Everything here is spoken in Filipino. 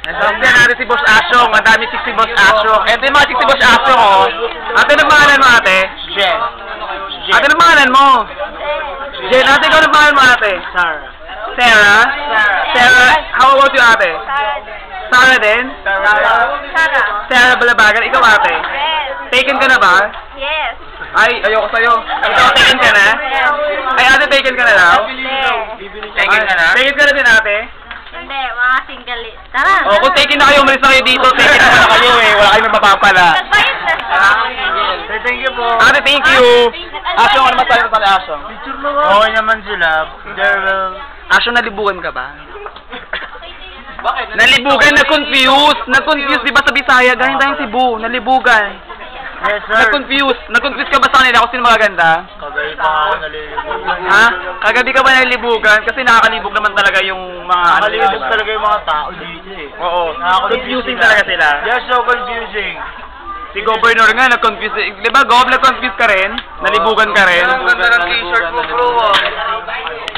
Nagsasabihan natin si Boss Asyong. Madami si Boss Asyong. Ito yung mga si Boss Asyong, oh. Ate, anong pangalan mo, ate? Jen. Ate, anong pangalan mo? Jen, ate, ikaw anong pangalan mo, ate? Sarah. Sarah? Sarah. How about you, ate? Sarah din? Sarah Balabagan. Ikaw, ate? Yes. Taken ka na ba? Yes. Ay, ayoko sa'yo. Ikaw, taken ka na? Ay, ate, taken ka na daw? Taken ka na? Taken ka na din, ate? Hindi, mga single. Tara. Oh, kung taken na kayo, umalis na kayo dito. Taken na pala kayo eh. Wala kayong mapapala. Nagbayad na siya. Thank you po. Ate, thank you. Asyong, ano masabi mo sa Asyong? Okay naman sila. There will... Asyong, nalibugan ka ba? Nalibugan, nag-confuse. Nag-confuse, di ba sa Bisaya? Galing tayong Cebu. Nalibugan. Yes, sir. Nag-confuse. Nag-confuse ka ba sa kanila kung sino magaganda? Kagabi pa ako nalilibugan. Ha? Kagabi ka ba nalilibugan? Kasi nakakalibog naman talaga yung mga... Nakalibog talaga yung mga tao dito eh. Oo. Confusing talaga sila. Yes, so confusing. Si Governor nga, nag-confuse. Di ba, Gov, nag-confuse ka rin? Nalibugan ka rin? Ang ganda ng t-shirt mo, bro.